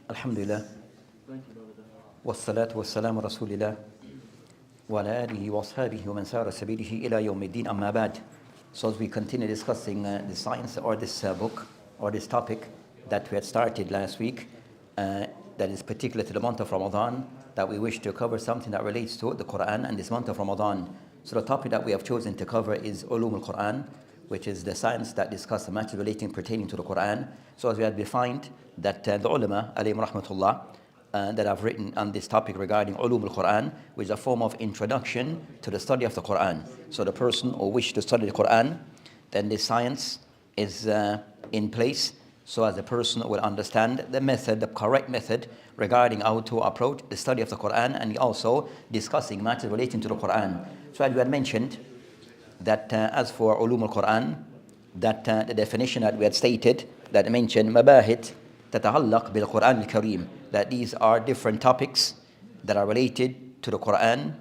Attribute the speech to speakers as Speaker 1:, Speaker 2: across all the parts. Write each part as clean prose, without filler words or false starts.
Speaker 1: Alhamdulillah. Wassalatu wassalamu rasulillah. Wa ala alihi wa ashabihi wa man sara sabilihi ila yawmiddin amma ba'd. So as we continue discussing the science or this book or this topic that we had started last week, that is particular to the month of Ramadan, that we wish to cover something that relates to the Quran and this month of Ramadan. So the topic that we have chosen to cover is Ulum al-Quran, which is the science that discusses the matters relating pertaining to the Quran. So as we have defined that the ulama, alayhim rahmatullah, that have written on this topic regarding Ulum al-Quran, which is a form of introduction to the study of the Quran. So the person who wishes to study the Quran, then this science is in place, so as the person will understand the method, the correct method regarding how to approach the study of the Quran, and also discussing matters relating to the Quran. So as we had mentioned, that as for Ulum al-Quran, that the definition that we had stated, that mentioned mabahit tata'allaq bil-Quran al-Kareem, that these are different topics that are related to the Quran,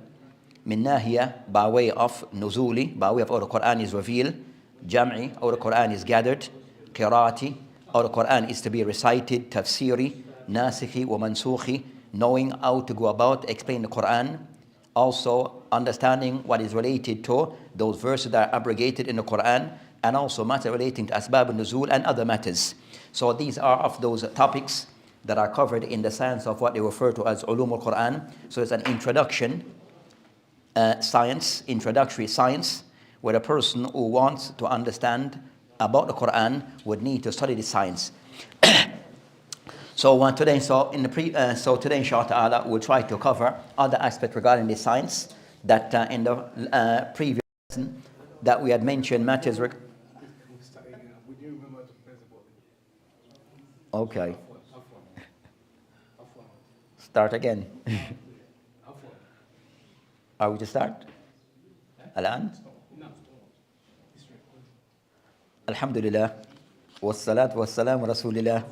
Speaker 1: min nahiya, by way of nuzuli, by way of how the Quran is revealed, jam'i, how the Quran is gathered, qiraati, how the Quran is to be recited, tafsiri, nasikhi wa mansukhi, knowing how to go about explaining the Quran, also understanding what is related to those verses that are abrogated in the Quran, and also matter relating to asbab al-nuzul and other matters. So these are of those topics that are covered in the science of what they refer to as ulum al-Quran. So it's an introduction science, introductory science, where a person who wants to understand about the Quran would need to study this science. So today, inshallah, we'll try to cover other aspects regarding this science that in the previous lesson that we had mentioned matters. Okay. Start again. Are we to start? Alan? Alhamdulillah. Wassalatu wassalamu rasulillah.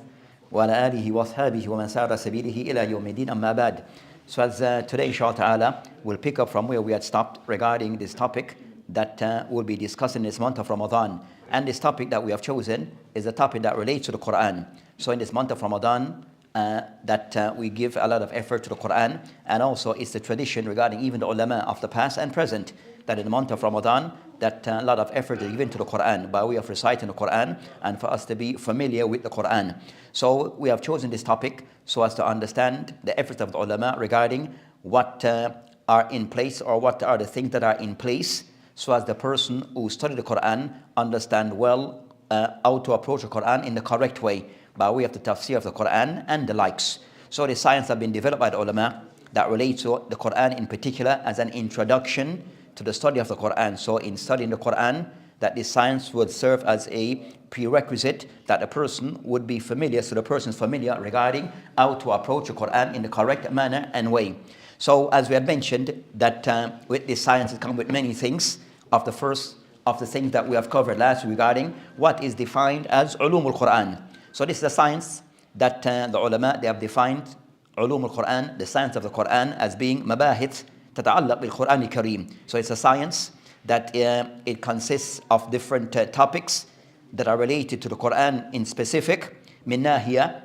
Speaker 1: Wa ala alihi wa ashabihi wa man sara sabilihi ila yawmiddin amma ba'd. So as today, inshallah, we'll pick up from where we had stopped regarding this topic that we'll be discussing this month of Ramadan. And this topic that we have chosen is a topic that relates to the Quran. So in this month of Ramadan, that we give a lot of effort to the Quran, and also it's the tradition regarding even the ulama of the past and present, that in the month of Ramadan, that a lot of effort is given to the Quran by way of reciting the Quran and for us to be familiar with the Quran. So we have chosen this topic so as to understand the efforts of the ulama regarding what are in place, or what are the things that are in place, so as the person who studied the Quran understand well how to approach the Quran in the correct way by way of the tafsir of the Quran and the likes. So the science have been developed by the ulama that relates to the Quran in particular as an introduction to the study of the Quran. So in studying the Quran, that this science would serve as a prerequisite that a person would be familiar, so the person is familiar regarding how to approach the Quran in the correct manner and way. So as we had mentioned, that with this science it comes with many things. Of the first of the things that we have covered last regarding what is defined as ulum al-Quran. So this is a science that the ulama, they have defined ulum al-Quran, the science of the Quran, as being mabahith tata'allaq bil-Quran al-Kareem. So it's a science that it consists of different topics that are related to the Quran in specific, min nahiya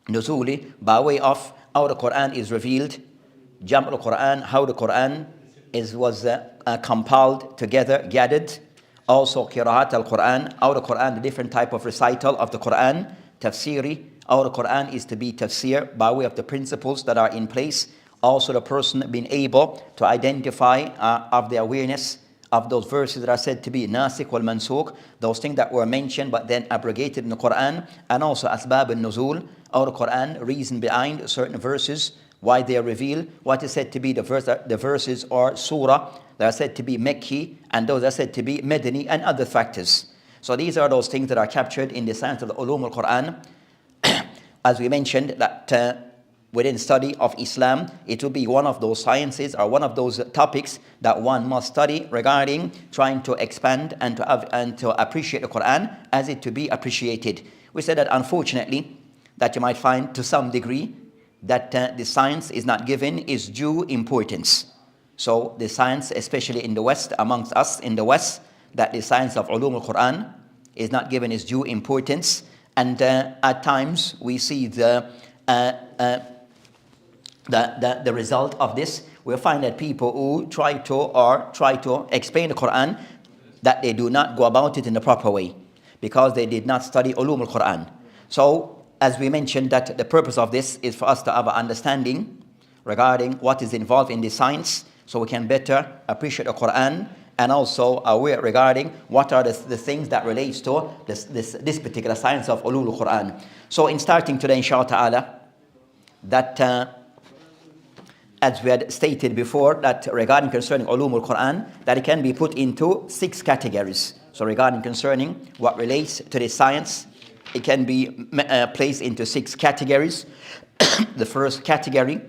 Speaker 1: nuzuli, by way of how the Quran is revealed, jam' al-Quran, how the Quran was compiled together, gathered. Also qiraat al-Quran, how the Quran, the different type of recital of the Quran, tafsiri, how the Quran is to be tafsir by way of the principles that are in place. Also the person being able to identify of the awareness of those verses that are said to be nasikh wal mansukh, those things that were mentioned but then abrogated in the Quran, and also asbab al-nuzul, how the Quran, reason behind certain verses, why they are revealed, what is said to be the verses or surah that are said to be Mekki, and those are said to be Medini, and other factors. So these are those things that are captured in the science of the Ulum al-Quran. As we mentioned, that within study of Islam, it will be one of those sciences or one of those topics that one must study regarding trying to expand and to appreciate the Quran as it to be appreciated. We said that unfortunately, that you might find to some degree that the science is not given its due importance. So the science, especially in the West, amongst us in the West, that the science of ulum al-Quran is not given its due importance. And at times we see the result of this. We'll find that people who try to explain the Quran, that they do not go about it in the proper way because they did not study ulum al-Quran. So as we mentioned, that the purpose of this is for us to have an understanding regarding what is involved in the science, so we can better appreciate the Quran, and also aware regarding what are the things that relates to this particular science of ulum al-Quran. So in starting today, inshallah ta'ala, that as we had stated before, that regarding concerning ulum al-Quran, that it can be put into 6 categories. So regarding concerning what relates to the science, it can be placed into 6 categories. The first category,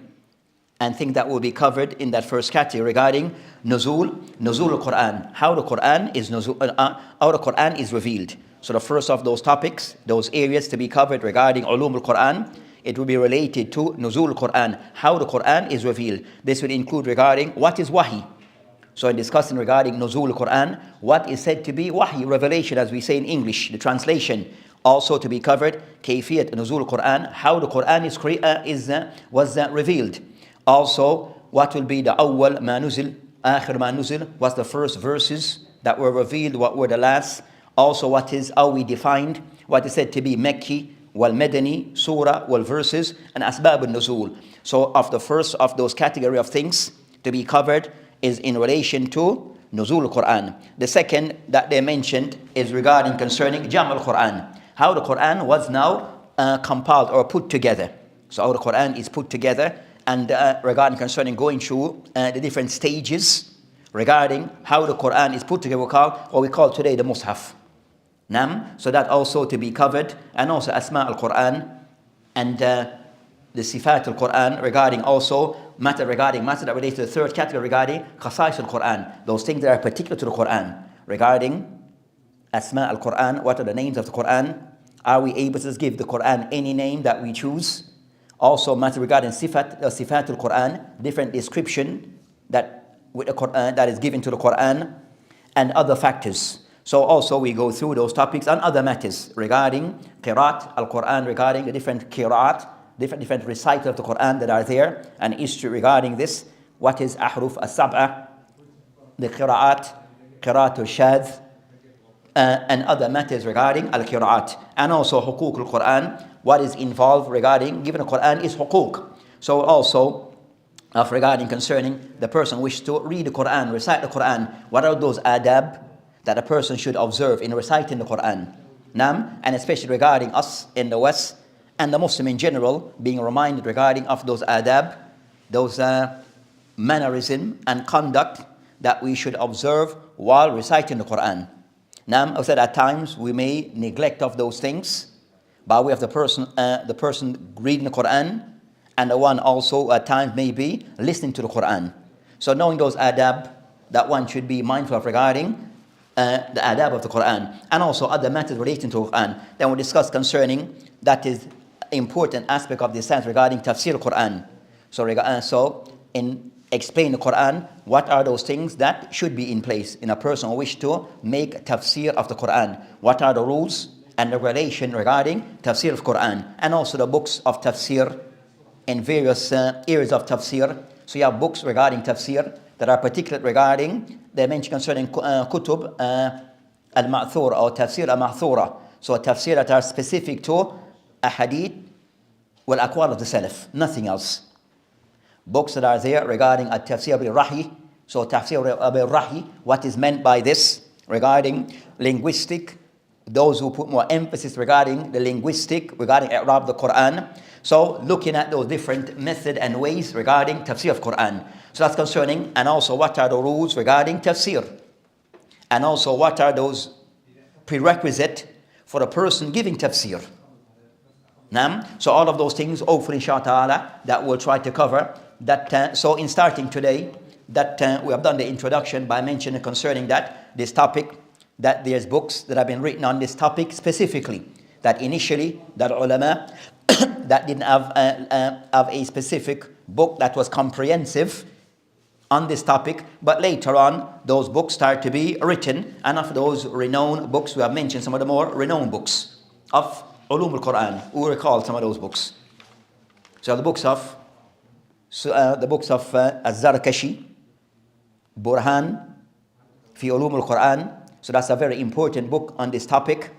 Speaker 1: and things that will be covered in that first category regarding nuzul al-Quran, how the Quran is revealed. So the first of those topics, those areas to be covered regarding ulum al-Quran, it will be related to nuzul al-Quran, how the Quran is revealed. This will include regarding what is wahi. So in discussing regarding nuzul al-Quran, what is said to be wahi, revelation, as we say in English, the translation. Also to be covered, kayfiyat nuzul al-Quran, how the Quran was revealed. Also, what will be the awwal ma nuzil, akhir ma nuzil, what's the first verses that were revealed, what were the last. Also, what is how we defined what is said to be Mekki, wal Madani, surah, wal verses, and asbab al-nuzul. So of the first of those category of things to be covered is in relation to nuzul al-Quran. The second that they mentioned is regarding concerning jam al-Quran, how the Quran was now compiled or put together. So how the Quran is put together, and regarding concerning going through the different stages regarding how the Quran is put together, what we call today the Mus'haf. So that also to be covered, and also Asma al-Quran and the Sifat al-Quran, regarding also matter that relates to the third category regarding Khasais al-Quran, those things that are particular to the Quran, regarding Asma al-Quran, what are the names of the Quran, are we able to give the Quran any name that we choose. Also matter regarding Sifat al-Quran, different description that with the Quran that is given to the Quran, and other factors. So also we go through those topics and other matters regarding Qiraat al-Quran, regarding the different Qiraat, different recitals of the Quran that are there, and history regarding this. What is Ahruf al-Sab'ah, the Qiraat al-Shadh, and other matters regarding al-Qiraat. And also Huquq al-Quran, what is involved regarding, given the Quran is Huquq. So also regarding concerning the person wish to read the Quran, recite the Quran, what are those adab that a person should observe in reciting the Quran. And especially regarding us in the West and the Muslim in general, being reminded regarding of those adab, those mannerism and conduct that we should observe while reciting the Quran. I said at times we may neglect of those things by way of the person reading the Quran, and the one also at times may be listening to the Quran. So knowing those adab that one should be mindful of regarding the adab of the Quran, and also other matters relating to the Quran. Then we'll discuss concerning that is important aspect of the science regarding tafsir Quran. So in explain the Quran, what are those things that should be in place in a person who wish to make tafsir of the Quran? What are the rules and the relation regarding tafsir of Quran? And also the books of tafsir in various areas of tafsir. So you have books regarding tafsir that are particular regarding, they mention concerning kutub al-ma'thura or tafsir al-ma'thura. So tafsir that are specific to a hadith wal aqwal of the salaf, nothing else. Books that are there regarding at-tafsir bil-rahi. So tafsir bil-rahi, what is meant by this regarding linguistic, those who put more emphasis regarding the linguistic, regarding i'rab the Quran. So looking at those different methods and ways regarding tafsir of Quran. So that's concerning, and also what are the rules regarding tafsir, and also what are those prerequisites for a person giving tafsir. So all of those things, hopefully inshallah ta'ala, that we'll try to cover. That so in starting today, that we have done the introduction by mentioning concerning that this topic, that there's books that have been written on this topic specifically, that initially that ulama that didn't have a specific book that was comprehensive on this topic, but later on those books start to be written, and of those renowned books, we have mentioned some of the more renowned books of Ulum al-Quran. Who recall some of those books? So the books of Az-Zarkashi, Burhan fi Ulum al-Quran. So that's a very important book on this topic.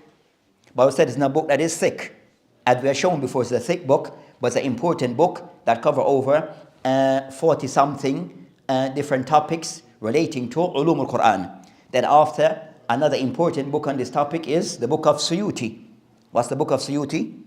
Speaker 1: But we said it's not a book that is thick. As we have shown before, it's a thick book, but it's an important book that covers over 40-something different topics relating to Ulum al-Quran. Then after, another important book on this topic is the book of Suyuti. What's the book of Suyuti?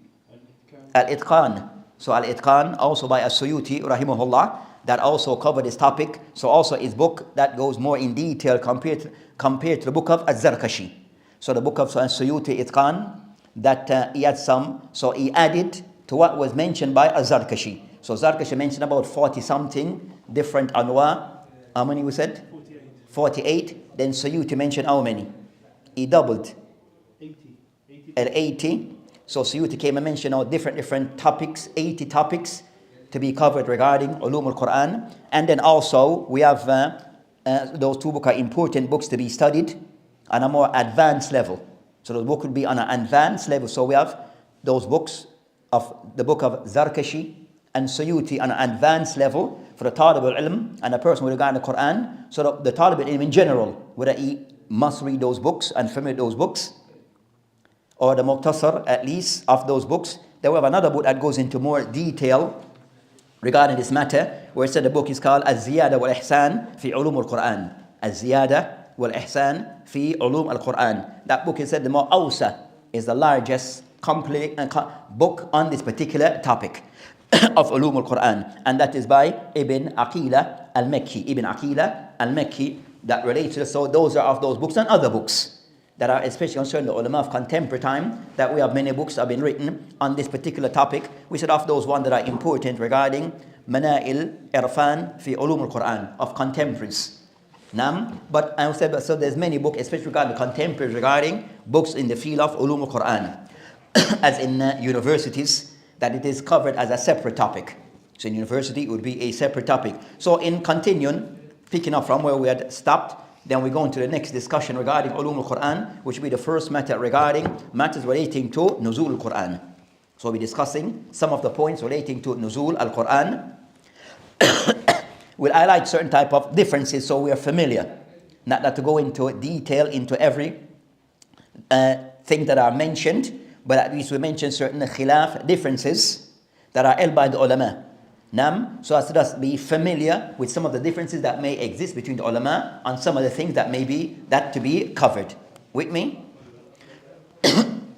Speaker 1: Al-Itqan. So Al-Itqan, also by As-Suyuti, rahimahullah, that also covered this topic. So also is book that goes more in detail compared to the book of Az-Zarkashi. So the book of Suyuti Itqan, that he had some, so he added to what was mentioned by Az-Zarkashi. So Zarkashi mentioned about 40-something different anwa. How many we said? 48. Then Suyuti mentioned how many? He doubled. 80. So Suyuti came and mentioned all different topics, 80 topics to be covered regarding Ulum al-Quran. And then also we have those two books are important books to be studied on a more advanced level. So those books will be on an advanced level. So we have those books of the book of Zarkashi and Suyuti on an advanced level for the Talib al-Ilm and a person with regard to the Quran. So the Talib al-Ilm in general, whether he must read those books and familiar with those books, or the Muqtasar at least of those books. Then we have another book that goes into more detail regarding this matter, where it said the book is called Az-Ziyada wal-Ihsan fi Ulum al-Quran. Az-Ziyada wal-Ihsan fi Ulum al-Quran. That book is said the more awsa, is the largest complete book on this particular topic of Ulum al-Quran, and that is by Ibn Aqila al-Makki, that relates to. So those are of those books and other books that are especially concerned the ulama of contemporary time, that we have many books that have been written on this particular topic. We said of those ones that are important regarding Mana'il Irfan fi Ulum al-Quran, of contemporaries. But I said, so there's many books, especially regarding the contemporaries, regarding books in the field of Ulum al-Quran, as in universities, that it is covered as a separate topic. So in university, it would be a separate topic. So in continuing, picking up from where we had stopped, then we go into the next discussion regarding Ulum al-Quran, which will be the first matter regarding matters relating to Nuzul al-Quran. So we'll be discussing some of the points relating to Nuzul al-Quran. We'll highlight certain type of differences so we are familiar. Not to go into detail into every thing that are mentioned, but at least we mention certain khilaf differences that are held by the ulama. So as to just be familiar with some of the differences that may exist between the ulama on some of the things that may be that to be covered. With me?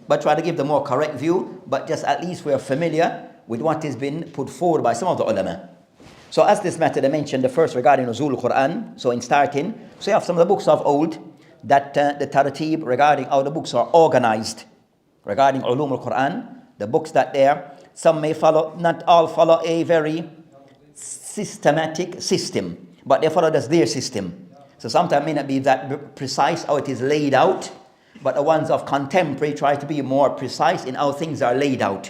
Speaker 1: But try to give the more correct view, but just at least we are familiar with what has been put forward by some of the ulama. So as this matter I mentioned, the first regarding Nuzul al-Quran, so in starting, so you have some of the books of old that the tartib regarding how the books are organized regarding Ulum al-Quran, the books that there, some may follow, not all follow a very systematic system, but they follow just their system. So sometimes it may not be that precise how it is laid out, but the ones of contemporary try to be more precise in how things are laid out.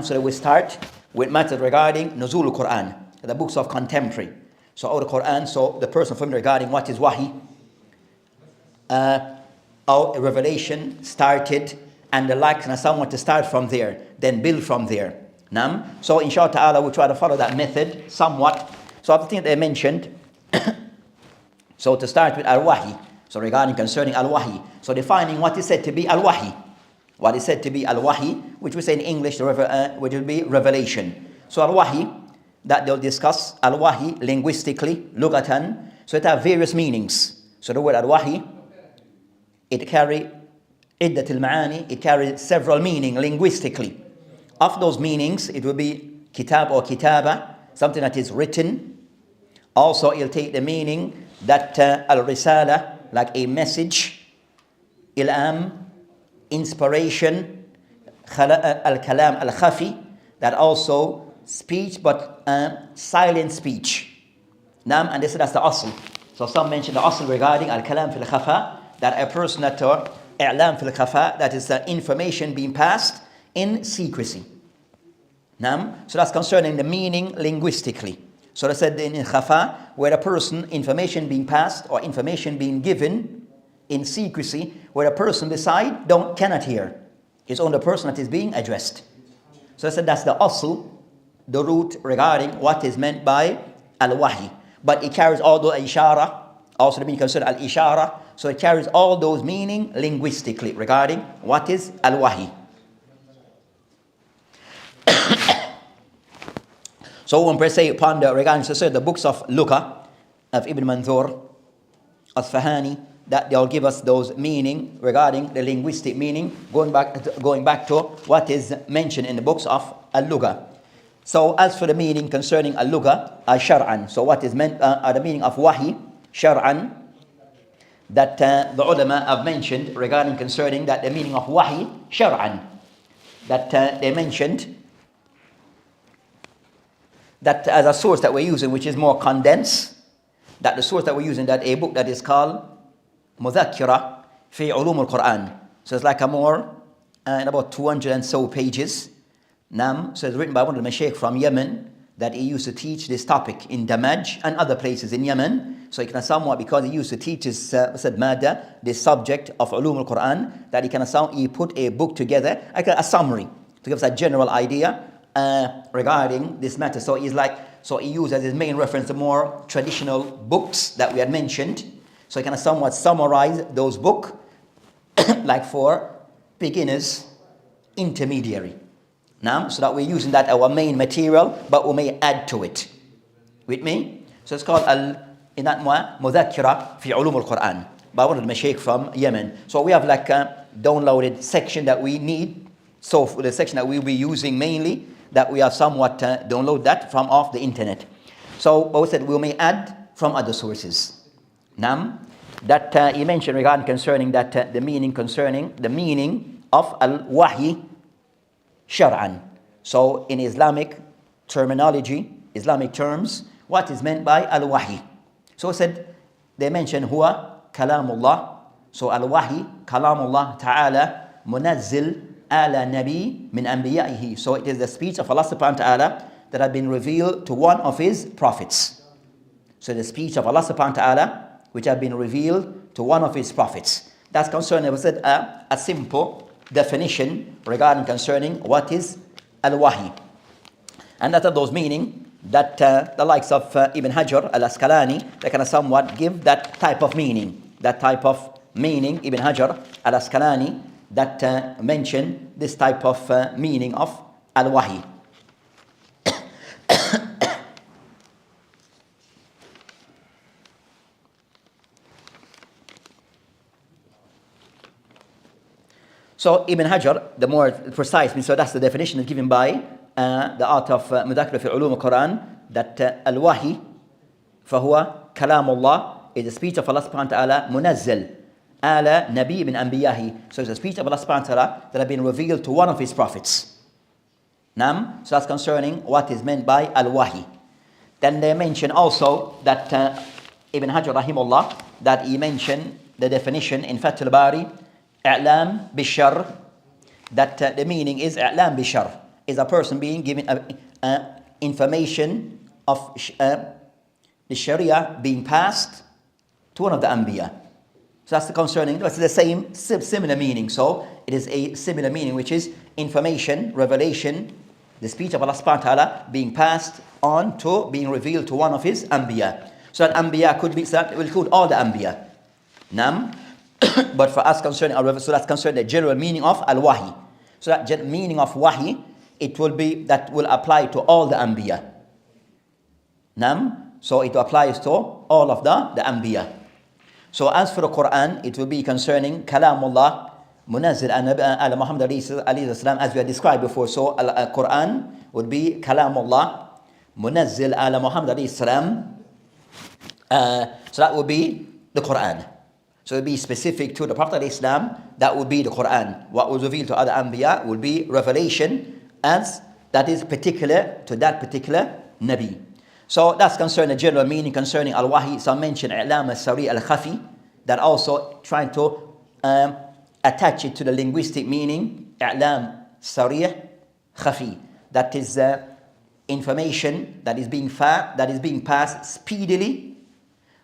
Speaker 1: So we start with matters regarding Nuzul al-Quran, the books of contemporary. So out of the Quran, so the person familiar regarding what is wahi, how revelation started, and the likes, and someone to start from there, then build from there. So inshallah ta'ala we'll try to follow that method somewhat. So of the things they mentioned, so to start with al-wahi, so regarding concerning al-wahi, so defining what is said to be al-wahi. What is said to be al-wahi, which we say in English, which will be revelation. So al-wahi, that they'll discuss al-wahi linguistically, lugatan, so it has various meanings. So the word al-wahi, it carries iddat al-ma'ani, it carries several meanings linguistically. Of those meanings, it will be kitab or kitaba, something that is written. Also, it'll take the meaning that al-risala, like a message, ilham, inspiration, al-kalam al-khafi, that also speech, but silent speech. And that's the asl. So some mention the asl regarding al-kalam fil khafa, that a person that i'lam fil khafa, that is information being passed in secrecy. So that's concerning the meaning linguistically. So I said in khafa, where a person, information being passed or information being given in secrecy, where a person beside cannot hear. It's only the person that is being addressed. So I said that's the asl, the root regarding what is meant by al-wahi. But it carries all the ishara, also the meaning considered al-ishara. So it carries all those meaning linguistically regarding what is al-wahi. So when we say upon the regarding the books of Luqa of Ibn Manzur, Asfahani, that they'll give us those meaning regarding the linguistic meaning, going back to what is mentioned in the books of Al-Luqa. So as for the meaning concerning Al-Luqa, Shar'an, so what is meant the meaning of Wahi, Shar'an, that the ulama have mentioned regarding concerning that the meaning of Wahi, Shar'an, that they mentioned that as a source that we're using, which is more condensed, that the source that we're using, that a book that is called Mudhakkira fi Ulum al-Quran. So it's like a more, in about 200 and so pages. So it's written by one of the Mashaykh from Yemen, that he used to teach this topic in Damaj and other places in Yemen. So he can somewhat, because he used to teach this subject of Ulum al-Quran, that he put a book together, like a summary, to give us a general idea regarding this matter. So he used as his main reference the more traditional books that we had mentioned. So he can somewhat summarize those books, like for beginners, intermediary. So that we're using that our main material, but we may add to it. With me? So it's called Mudhakkira fi Ulum al-Quran by one of the Mashaykh from Yemen. So we have like a downloaded section that we need. So for the section that we'll be using mainly, that we have somewhat download that from off the internet. So what we said, we may add from other sources. That he mentioned regarding concerning that the meaning of al-wahi shar'an. So in Islamic terminology, Islamic terms, what is meant by al-wahi? So he said, they mentioned huwa kalamullah. So al-wahi, kalamullah ta'ala, munazzil ala nabi min anbiya'ihi. So it is the speech of Allah subhanahu wa ta'ala that had been revealed to one of his prophets. So the speech of Allah subhanahu wa ta'ala which have been revealed to one of his prophets. That's concerning, I said, a simple definition regarding concerning what is al-wahi. And that are those meaning that the likes of Ibn Hajar al-Asqalani, they can somewhat give that type of meaning. That type of meaning, Ibn Hajar al-Asqalani, that mention this type of meaning of al-wahi. So Ibn Hajar, the more precise, so that's the definition given by the author of Mudhakkira fi Ulum al-Quran, that al-wahi, fahuwa kalamullah, is the speech of Allah subhanahu wa ta'ala, munazzal ala nabi min anbiyahi. So it's the speech of Allah subhanahu wa ta'ala that have been revealed to one of his prophets. So that's concerning what is meant by al-wahi. Then they mention also that Ibn Hajar rahimullah, that he mentioned the definition in Fath al-Bari, i'lam bishar, that the meaning is i'lam bishar, is a person being given information of the Sharia being passed to one of the Anbiya. So that's the concerning, it's the same similar meaning. So it is a similar meaning, which is information, revelation, the speech of Allah subhanahu wa ta'ala being passed on to, being revealed to one of his Anbiya. So that Anbiya could be, so that will include all the Anbiya. But for us concerning so that's concerning the general meaning of al-wahi. So that meaning of wahi, it will be, that will apply to all the Anbiya. So it applies to all of the Anbiya. So as for the Quran, it will be concerning kalamullah, munazzil ala Muhammad alayhi salam, as we had described before. So Quran would be kalamullah, munazzil ala Muhammad alayhi salam. So that would be the Quran. So it would be specific to the Prophet of Islam, that would be the Quran. What was revealed to other Anbiya would be revelation, as that is particular to that particular Nabi. So that's concerning the general meaning concerning al-wahi. Some mention i'lam al-sari al-khafi, that also trying to attach it to the linguistic meaning, i'lam sarih khafi. That is information that is being passed speedily,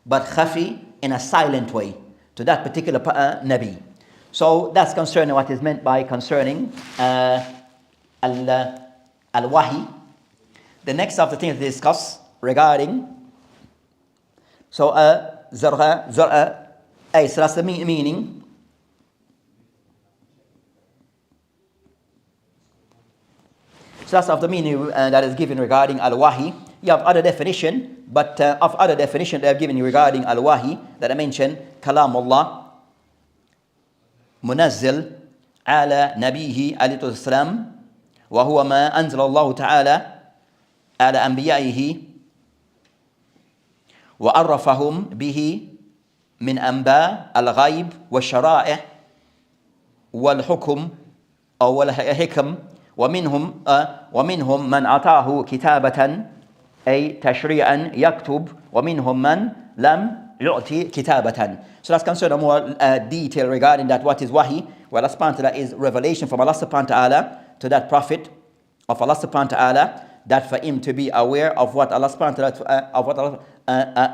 Speaker 1: but khafi in a silent way to that particular Nabi. So that's concerning what is meant by concerning al-wahi. The next of the things to discuss regarding, so zar'a, so that's the meaning. So that's of the meaning that is given regarding al-wahi. You have other definition, but of other definition they have given you regarding al-wahi that I mentioned, kalamullah, munazzil ala nabihi alayhi salam, wa huwa ma anzala Allah ta'ala ala anbiya'ihi wa arrafahum bihi min anba al-ghayb wa shara'i' wal hukm aw wal hikam. ومنهم من أعطاه كتابة أي تشريعا يكتب ومنهم من لم يعطي كتابة. So that's concerned a more detail regarding that what is wahi. Well, Allah subhanahu wa ta'ala is revelation from Allah subhanahu wa ta'ala to that prophet of Allah subhanahu wa ta'ala, that for him to be aware of what Allah subhanahu wa ta'ala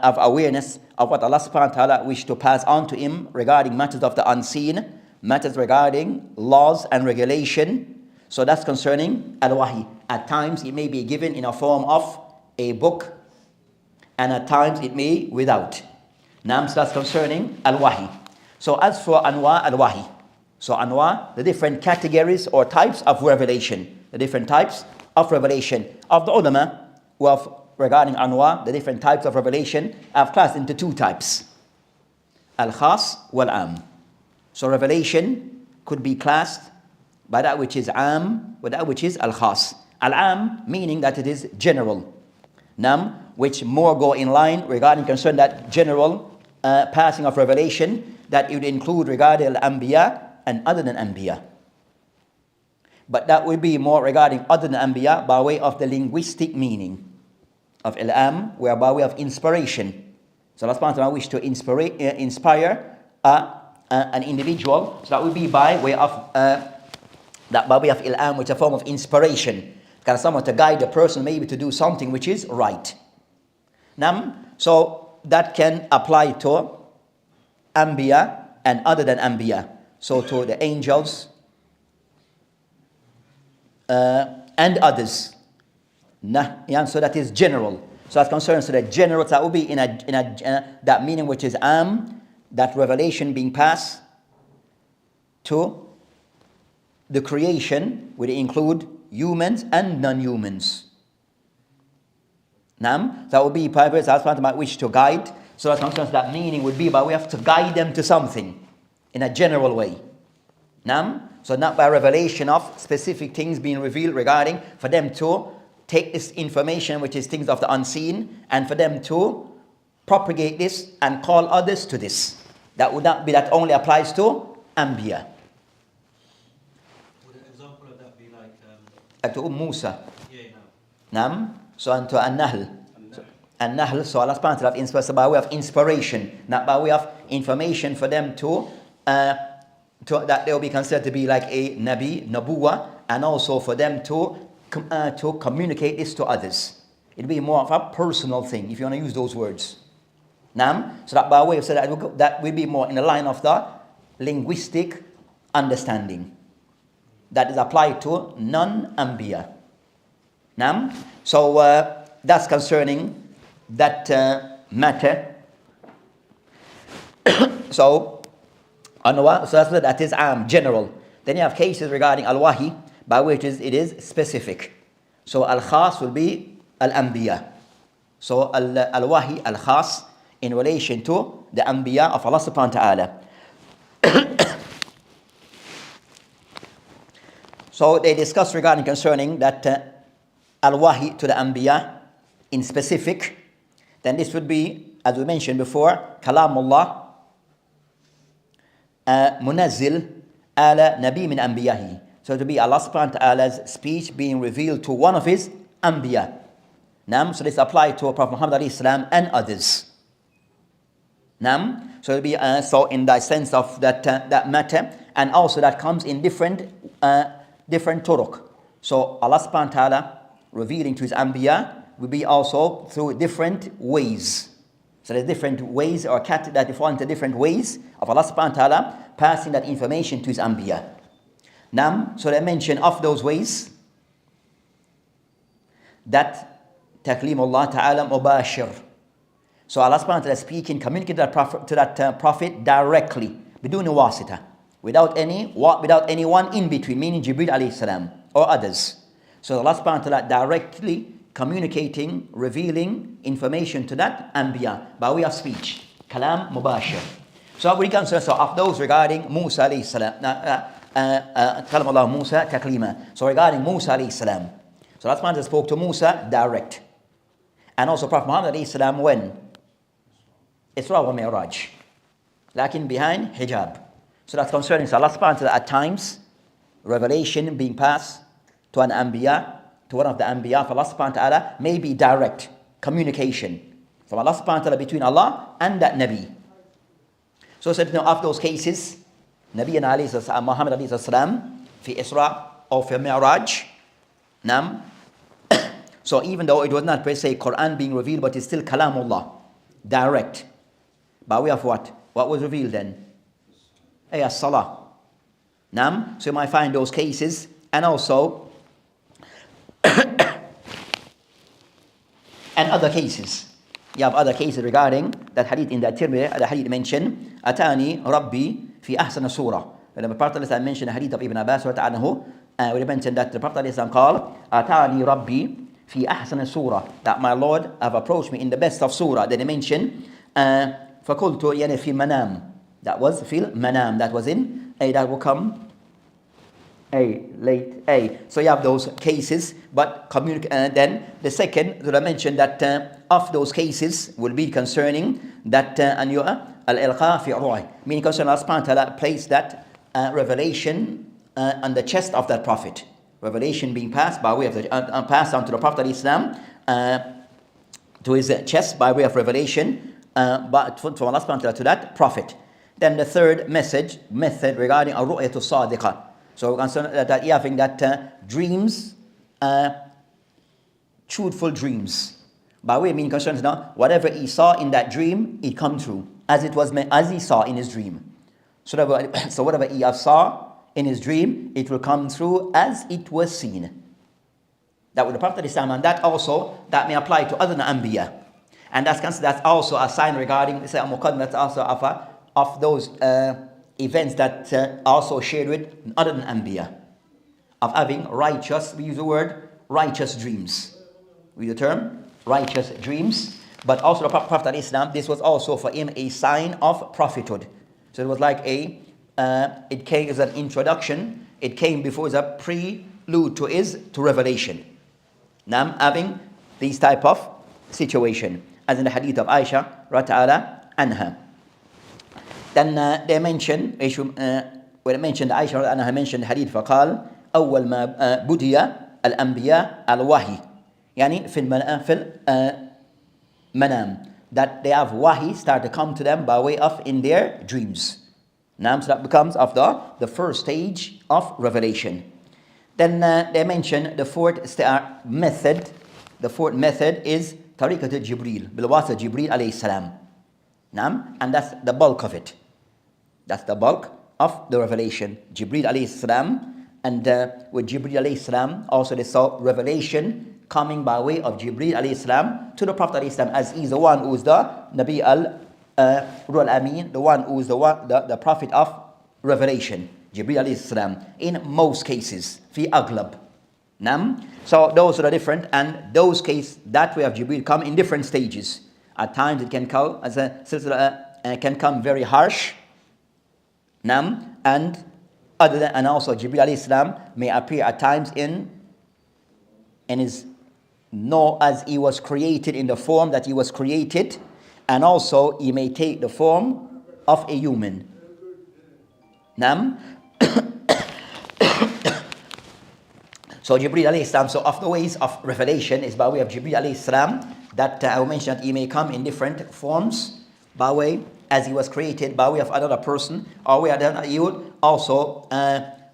Speaker 1: of awareness of what Allah subhanahu wa ta'ala wished to pass on to him regarding matters of the unseen, matters regarding laws and regulation. So that's concerning al-wahi. At times it may be given in a form of a book, and at times it may without. So that's concerning al-wahi. So as for anwa al-wahi, so anwa, the different categories or types of revelation, the different types of revelation of the ulama who have regarding anwa, the different types of revelation have classed into two types, al-khas wal-am. So revelation could be classed by that which is am, with that which is al-khas. Al-am meaning that it is general. Nam, which more go in line regarding concern that general passing of revelation that it would include regarding al-anbiya and other than anbiya. But that would be more regarding other than anbiya by way of the linguistic meaning of al-am, where by way of inspiration. So Allah subhanahu wa ta'ala wished to inspire an individual. So that would be by way of that by way of il'am, which is a form of inspiration, kind of someone to guide a person maybe to do something which is right. So that can apply to anbiya and other than anbiya. So to the angels and others. So that is general. So as concerns to the general, that would be in that meaning which is that revelation being passed to the creation would include humans and non-humans. That would be purpose as part of my wish to guide. So as concerns that meaning would be by we have to guide them to something in a general way. So not by revelation of specific things being revealed regarding for them to take this information which is things of the unseen and for them to propagate this and call others to this. That would not be that only applies to Anbiya.
Speaker 2: Would an example of that be like
Speaker 1: to Musa?
Speaker 2: Yeah, no.
Speaker 1: So unto An-Nahl. An-Nahl, so Allah subhanahu wa ta'ala inspires by way of inspiration, not by way of information for them to that they will be considered to be like a Nabi, Nabuwa, and also for them to communicate this to others. It'll be more of a personal thing, if you want to use those words. So that by way of that will be more in the line of the linguistic understanding that is applied to non-Anbiya. So that's concerning that matter. So that is general. Then you have cases regarding al-wahi by which it is specific. So al-khas will be al-anbiya. So al-wahi al-khas in relation to the anbiya of Allah subhanahu wa ta'ala. So they discuss regarding concerning that al-wahi to the anbiya in specific. Then this would be, as we mentioned before, kalamullah munazzil ala nabi min anbiyahi. So to be Allah subhanahu wa ta'ala's speech being revealed to one of his anbiya. So this applies to Prophet Muhammad alayhi salam and others. Nam. So it'll be so in the sense of that matter, and also that comes in different turuq. So Allah subhanahu wa ta'ala revealing to his anbiya will be also through different ways. So there's different ways or that fall into different ways of Allah subhanahu wa ta'ala passing that information to his anbiya. Nam. So they mention of those ways that taklim Allah ta'ala mubashir. So Allah subhanahu wa ta'ala speaking, communicating to that prophet directly, biduni wasita, without anyone in between, meaning Jibril alayhi salam or others. So Allah subhanahu wa ta'ala directly communicating, revealing information to that anbiya by way of speech. Kalam mubashir. So we can say of those regarding Musa alayhi salam, kalam Allah Musa taklima. So regarding Musa alayhi salam, so Allah subhanahu wa ta'ala spoke to Musa direct. And also Prophet Muhammad alayhi salam when? Isra wa Mi'raj. Lakin behind hijab. So that's concerning. So Allah subhanahu wa ta'ala at times, revelation being passed to an anbiya, to one of the anbiya of Allah subhanahu wa ta'ala, may be direct communication from Allah subhanahu wa ta'ala between Allah and that Nabi. So said of those cases, Nabi and Muhammad alayhi salam, fi Isra or fi Mi'raj, Nam. So even though it was not per se Quran being revealed, but it's still Kalamullah, direct. By way of what? What was revealed then? As-salah. Nam. So you might find those cases, and also and other cases. You have other cases regarding that hadith in that Tirmidhi. The hadith mentioned Atani Rabbi fi ahsana surah. When the Prophet mentioned the hadith of Ibn Abbas where he mentioned that the Prophet called Atani Rabbi fi ahsana surah, that my Lord have approached me in the best of surah. Then he mentioned فَقُلْتُ يعني في manam. That was fil manam. That was in that will come late. So you have those cases, but then the second that I mentioned that of those cases will be concerning that al-ilqa fi ru'i, meaning concerning Allah subhanahu wa ta'ala placed that revelation on the chest of that prophet. Revelation being passed by way of passed on to the Prophet Islam to his chest by way of revelation, but from Allah subhanahu wa ta'ala to that prophet. Then the third method regarding ar-ru'yatu sadiqa. So we're concerned that having that dreams, truthful dreams. By way of meaning concerns now, whatever he saw in that dream, it come true as he saw in his dream. So whatever he saw in his dream, it will come through as it was seen. That with the Prophet Islam, and that also that may apply to other anbiya, and that's also a sign regarding that's also of those events that also shared with other than anbiya, of having righteous. We use the word righteous dreams. We use the term righteous dreams, but also the Prophet Islam. This was also for him a sign of prophethood. So it was like it came as an introduction. It came before as a prelude to revelation. Now having these type of situation, as in the hadith of Aisha radhiyallahu anha. Then they mention when they mentioned Aisha radhiyallahu anha mentioned the hadith فقال أول ما بدي الأنبياء الوحي يعني في المنام, that they have wahi start to come to them by way of in their dreams. Now, so that becomes of the first stage of revelation. Then they mention the fourth method. The fourth method is tariqat Jibril, bilwasa Jibril alayhi salam. And that's the bulk of it. That's the bulk of the revelation. Jibril alayhi salam, and with Jibril alayhi salam also they saw revelation coming by way of Jibril alayhi salam to the Prophet alayhi salam, as he's the one who is the Nabi al-Ruh al-Amin, the one who is the Prophet of revelation. Jibril alayhi salam, in most cases, fi aglab. So those are different, and those cases that way of Jibril come in different stages. At times it can come as can come very harsh. And other than, and also Jibril alayhi salam may appear at times in his as he was created in the form that he was created, and also he may take the form of a human. So Jibril alayhi salam, so of the ways of revelation is by way of Jibril alayhi salam, that I will mention that he may come in different forms by way, as he was created by way of another person, or way that he would also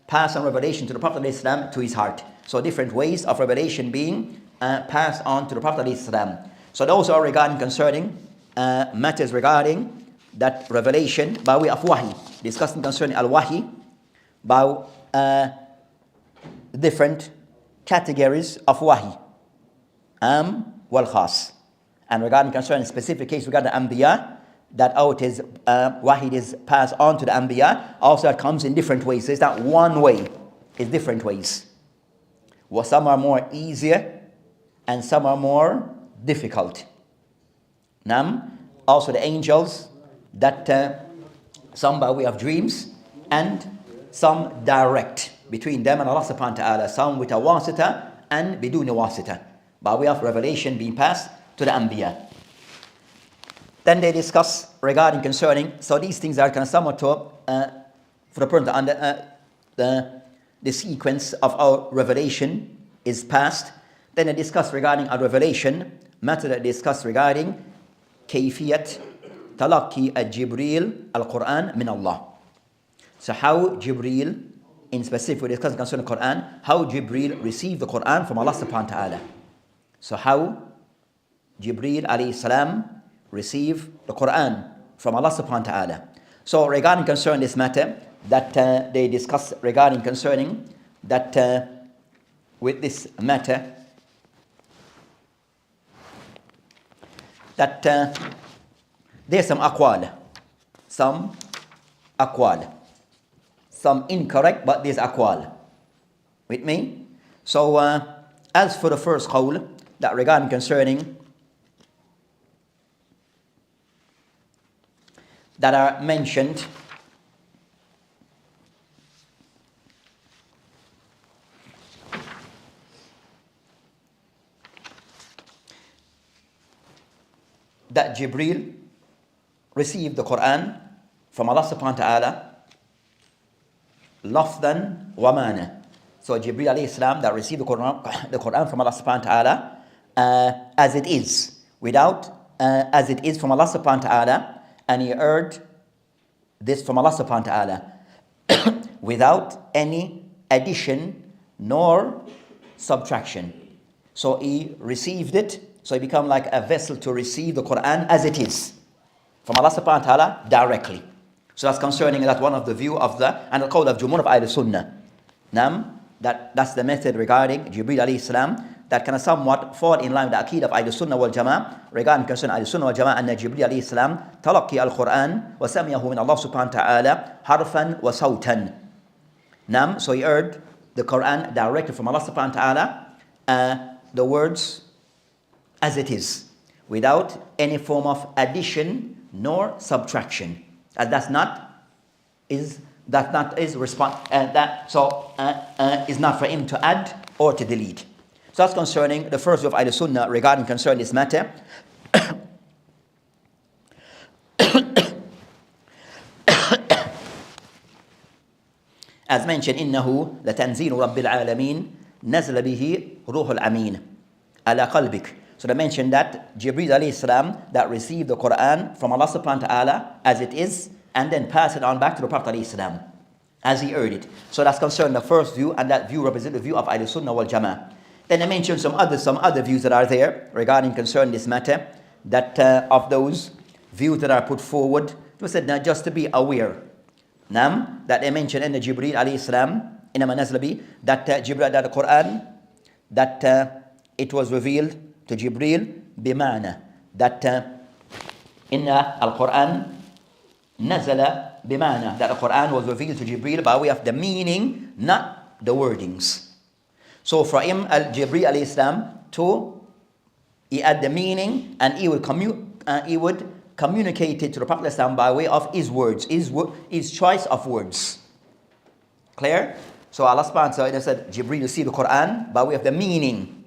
Speaker 1: pass on revelation to the Prophet ﷺ to his heart. So different ways of revelation being passed on to the Prophet ﷺ. So those are regarding concerning matters regarding that revelation by way of wahi, discussing concerning al-wahi by different categories of wahi, wal khas, and regarding concerning specific case regarding the anbiya, that out is wahi is passed on to the anbiya. Also, it comes in different ways. So it's not one way; it's different ways. Well, some are more easier, and some are more difficult. Also the angels, that some by way of dreams, and some direct between them and Allah subhanahu wa ta'ala, some with a wasita and biduni wasita, by way of revelation being passed to the anbiya. Then they discuss regarding concerning, so these things are kind of somewhat for the person to under the sequence of our revelation is passed. Then they discuss regarding our revelation matter, that discuss regarding kayfiyat talaqi al-Jibril al-Quran min Allah. So how Jibril, in specific we discuss concerning the Quran, how Jibril received the Quran from Allah subhanahu wa ta'ala. So how Jibril alayhi salam received the Quran from Allah subhanahu wa ta'ala. So regarding concerning this matter, that they discuss regarding concerning that with this matter, that there's some aqwal, some incorrect, but there's aqwal. With me? So as for the first qawl, that regarding concerning that are mentioned, that Jibril received the Quran from Allah subhanahu wa ta'ala lafdan wa mana. So Jibril alayhi salam that received the Quran from Allah subhanahu wa ta'ala as it is, without as it is from Allah subhanahu wa ta'ala, and he heard this from Allah subhanahu wa ta'ala without any addition nor subtraction. So he received it, so he become like a vessel to receive the Quran as it is from Allah subhanahu wa ta'ala directly. So that's concerning that one of the view of the and the qawl of Jumhur of Ahl Sunnah. That's the method regarding Jibril alayhi salam that can somewhat fall in line with the aqeedah of Ahl Sunnah wal Jama'ah regarding concerning Ahl Sunnah wal Jama'ah, and Jibril alayhi salam talaqi al-Quran wa samiyahu min Allah subhanahu wa ta'ala harfan wa sawtan. So he heard the Quran directly from Allah subhanahu wa ta'ala, the words as it is, without any form of addition nor subtraction. And is not for him to add or to delete. So that's concerning the first view of Ahl Sunnah regarding concerning this matter. As mentioned, إنه لتنزيل رب العالمين نزل به روح الأمين على قلبك. So they mentioned that Jibreel alayhi salam that received the Quran from Allah subhanahu wa ta'ala as it is, and then pass it on back to the Prophet alayhi salam as he heard it. So that's concerning the first view, and that view represents the view of Ahl Sunnah wal Jama'ah. Then they mentioned some other views that are there regarding concerning this matter, that of those views that are put forward. They said now just to be aware, that they mentioned in the Jibreel alayhi salam in Manazlabi that Jibreel, that the Quran, that it was revealed to Jibreel bimana, that inna al-Quran nazala bimana, that the Quran was revealed to Jibreel by way of the meaning, not the wordings. So for him, Jibreel alayhi salam, he had the meaning, and he would communicate it to the Prophet by way of his words, his choice of words. Clear? So Allah subhanahu wa ta'ala said Jibreel received the Quran by way of the meaning,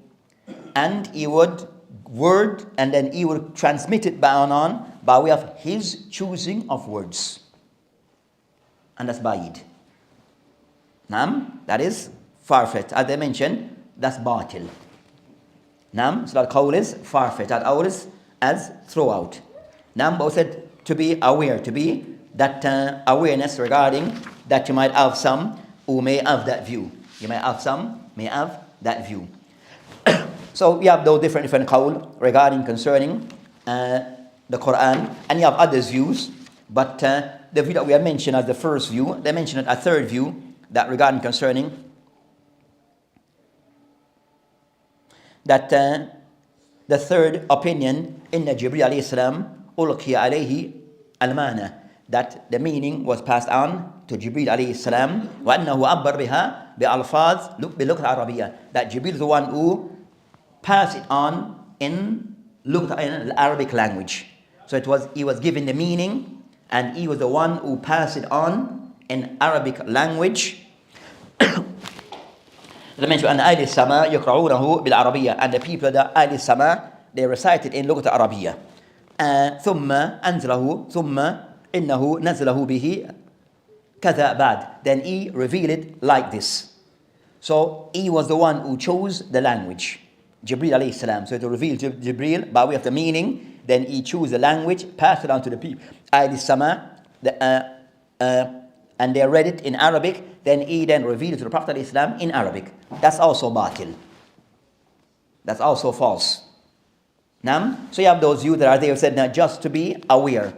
Speaker 1: and he would word, and then he would transmit it on by way of his choosing of words. And that's ba'id. That is far-fetched. As I mentioned, that's batil. So that qawl is far-fetched. That qawl is as throw out. But we said to be aware, to be that awareness regarding that you might have some who may have that view. You might have some may have that view. So we have those different qawl regarding concerning the Quran, and you have others' views, but the view that we have mentioned as the first view, they mentioned a third view that regarding concerning that the third opinion in the Jibreel alayhi salam ulqiya alayhi al-mana, that the meaning was passed on to Jibreel alayhi salam, wa annahu abbar biha bi alfaz bi-lugha al-arabiyya, that Jibreel is the one who passed it on in the Arabic language. So he was given the meaning, and he was the one who passed it on in Arabic language. They mention an ahli sama yaqra'unahu bil arabiyya, and the people of the ahli sama, they recite it in lughat arabiyya. ثم أنزله ثم إنه نزله به كذا بعد, then he revealed it like this. So he was the one who chose the language, Jibreel alayhi salam. So to reveal to Jibreel by way of the meaning, then he chose the language, passed it on to the people ahli sama, and they read it in Arabic. Then he then revealed it to the Prophet ﷺ in Arabic. That's also batil. That's also false. So you have those views that are there who said now just to be aware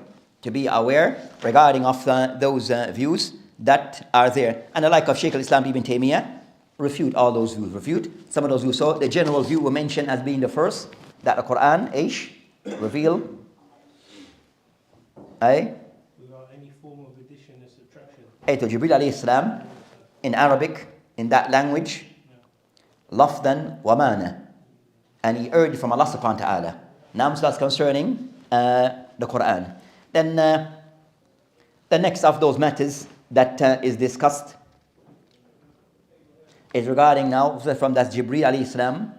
Speaker 1: regarding of those views that are there. And the like of Shaykh al-Islam Ibn Taymiyyah refute all those views, refute some of those views. So the general view we mentioned as being the first, that the Quran reveal
Speaker 2: without any form of addition or subtraction.
Speaker 1: To Jibreel alayhi salam in Arabic, in that language, lafdan wa mana, and he heard it from Allah subhanahu wa ta'ala. Now so that's concerning the Quran. Then the next of those matters that is discussed is regarding now from that Jibreel alayhi salam.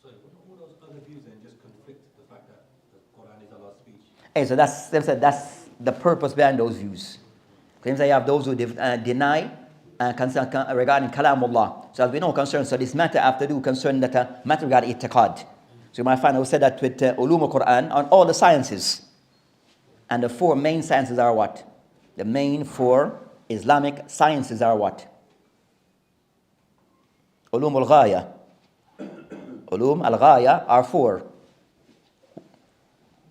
Speaker 2: So all those other views then just conflict the fact that the Quran is Allah's speech.
Speaker 1: So that's the purpose behind those views. Claims that you have those who deny regarding Kalamullah. So as we know concerning, so this matter have to do concerning that matter regarding i'tiqad. So you might find I said that with ulum al-Quran on all the sciences. And the four main sciences are what? The main four Islamic sciences are what? Ulum al-Ghaya. Ulum al-Ghaya are four.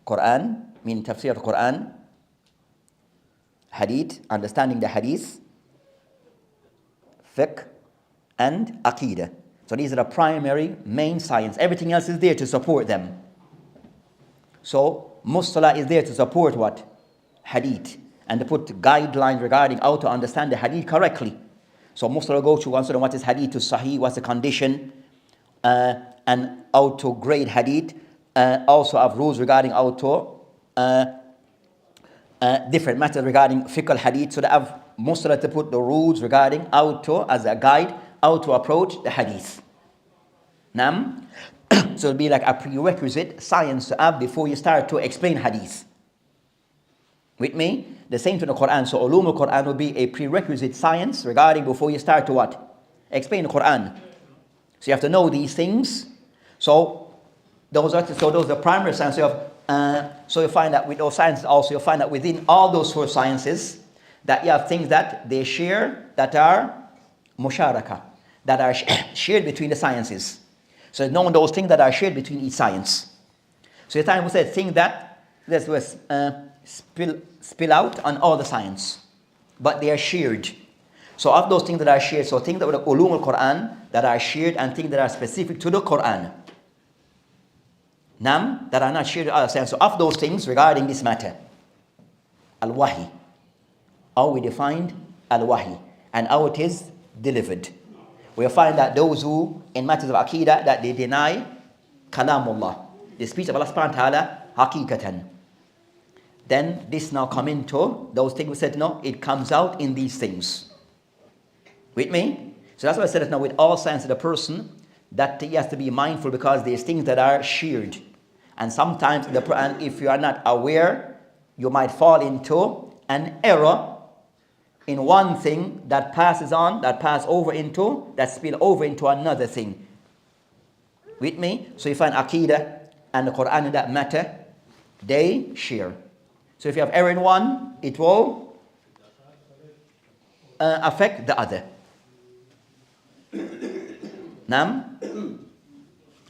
Speaker 1: Quran, meaning tafsir al-Quran. Hadith, understanding the hadith. Fiqh and Aqidah. So these are the primary main science. Everything else is there to support them. So Mustalah is there to support what? Hadith. And to put guidelines regarding how to understand the hadith correctly. So Mustalah go to consider what is hadith to sahih, what's the condition, and how to grade hadith. Also have rules regarding how to different matters regarding fiqh al-hadith. So they have Mustalah to put the rules regarding how to, as a guide, how to approach the hadith. So it'll be like a prerequisite science to have before you start to explain hadith. With me? The same to the Quran. So ulum al-Quran will be a prerequisite science regarding before you start to what? Explain the Quran. So you have to know these things. So those are the primary sciences. So you find that with those sciences also, you'll find that within all those four sciences, that you have things that they share that are musharaka, that are shared between the sciences. So knowing those things that are shared between each science. So the time we said things that spill out on all the science, but they are shared. So of those things that are shared, so things that were ulum al-Quran that are shared and things that are specific to the Quran. That are not shared in other science. So of those things regarding this matter, al-wahi, how we defined al-wahi and how it is delivered. We'll find that those who in matters of aqidah that they deny kalamullah, the speech of Allah subhanahu wa ta'ala, haqiqatan. Then this now come into those things we said no, it comes out in these things. With me? So that's why I said that now with all science of the person, that he has to be mindful because there's things that are shared. And sometimes and if you are not aware, you might fall into an error in one thing that passes on, that spill over into another thing. With me? So you find Aqidah and the Quran in that matter, they share. So if you have error in one, it will affect the other. Nam?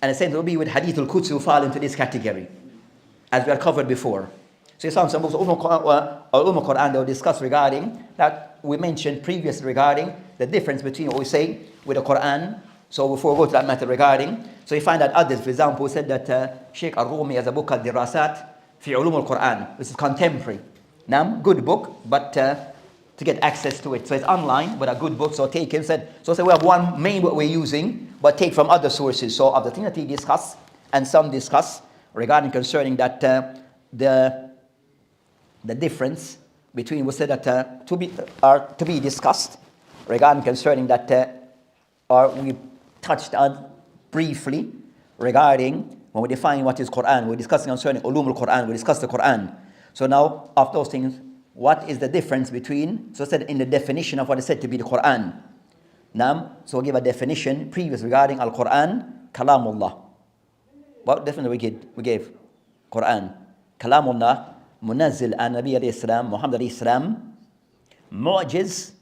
Speaker 1: And the same will be with Hadith al-Qudsi who fall into this category, as we had covered before. So some books, Quran, they will discuss regarding that we mentioned previously regarding the difference between what we say with the Quran. So before we go to that matter regarding, so you find that others, for example, said that Sheikh Al-Rumi has a book called Dirasat fi Ulum al-Quran. This is contemporary. Now, good book, but to get access to it. So it's online, but a good book, so take it. So say we have one main book we're using, but take from other sources. So of the thing that he discussed, and some discuss regarding concerning that the difference between, we said that to be discussed regarding concerning that, or we touched on briefly regarding when we define what is Quran, we're discussing concerning ulum al-Quran, we discussed the Quran. So now, of those things, what is the difference between, so I said in the definition of what is said to be the Quran. Now, so we'll give a definition previous regarding al-Quran, kalamullah. What definition we gave? Quran. Kalamullah, munazzil an Nabi alayhi salam, Muhammad alayhi salam, mu'jiz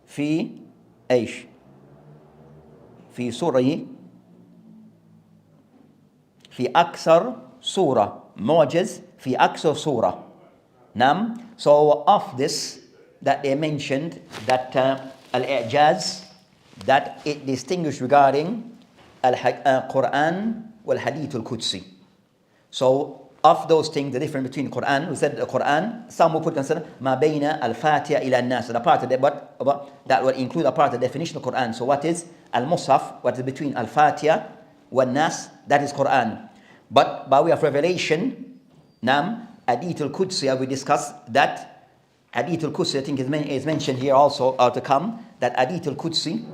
Speaker 1: في ايش؟ في سورة في أكثر سورة معجز في أكثر سورة. نعم. So of this that they mentioned that al-i'jaz, that it distinguished regarding al-Quran wal-Hadith al-Qudsi. So of those things, the difference between Quran, we said the Quran, some will put consider ma bayna al-Fatiha ila an-Nas. So the part of that will include a part of the definition of Quran. So what is al-Musaf? What is between al-Fatiha wal-Nas? That is Quran. But by way of revelation, Nam, Hadith al-Qudsi, we discussed that Hadith al-Qudsi, I think is mentioned here also, or to come, that Hadith al-Qudsi,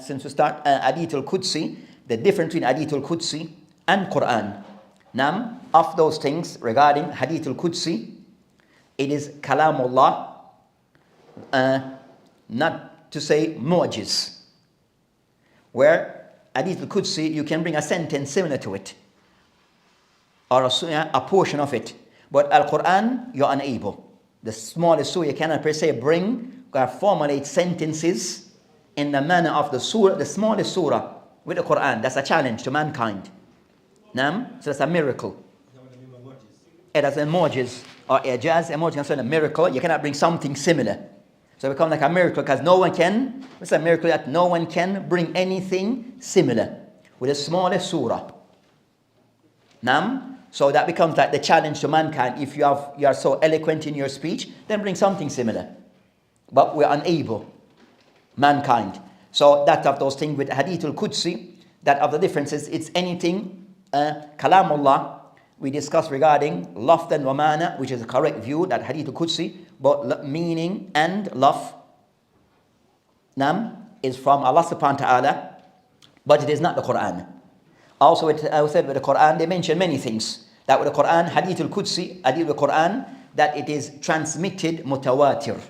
Speaker 1: since we start, Hadith al-Qudsi, the difference between Hadith al-Qudsi and Quran. Nam, of those things regarding Hadith al-Qudsi, it is Kalamullah, not to say mu'jiz. Where Hadith al-Qudsi, you can bring a sentence similar to it, or a portion of it. But Al-Quran, you're unable. The smallest surah you cannot per se bring, or formulate sentences in the manner of the surah, the smallest surah with the Quran. That's a challenge to mankind. Nam? So that's a miracle. It is a mu'jiz or i'jaz. A mu'jiz is a miracle. You cannot bring something similar. So it becomes like a miracle because no one can. It's a miracle that no one can bring anything similar with the smallest surah. Nam? So that becomes like the challenge to mankind. If you are so eloquent in your speech, then bring something similar. But we're unable, mankind. So that of those things with Hadith al-Qudsi, that of the differences, it's anything. Kalamullah, we discussed regarding lafdan wa mana, which is a correct view, that Hadith al-Qudsi, but meaning and laf, nam, is from Allah subhanahu wa ta'ala, but it is not the Quran. Also, I said with the Quran, they mention many things. That with the Quran, Hadith al-Qudsi, Hadith al-Quran, that it is transmitted mutawatir.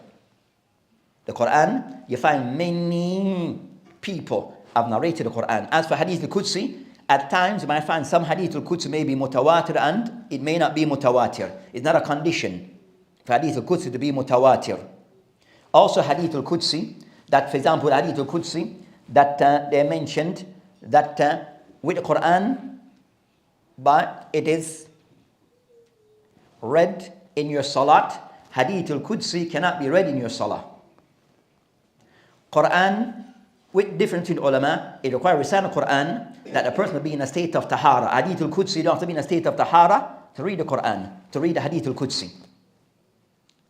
Speaker 1: The Quran, you find many people have narrated the Quran. As for Hadith al-Qudsi, at times you might find some Hadith al-Qudsi may be mutawatir and it may not be mutawatir. It's not a condition for Hadith al-Qudsi to be mutawatir. Also Hadith al-Qudsi, that for example Hadith al-Qudsi, that they mentioned that with the Quran, but it is read in your salat. Hadith al-Qudsi cannot be read in your salah. Quran, with different ulama, it requires reciting the Quran that a person will be in a state of tahara. Hadith al-Qudsi, you don't have to be in a state of tahara to read the Quran, to read the Hadith al-Qudsi.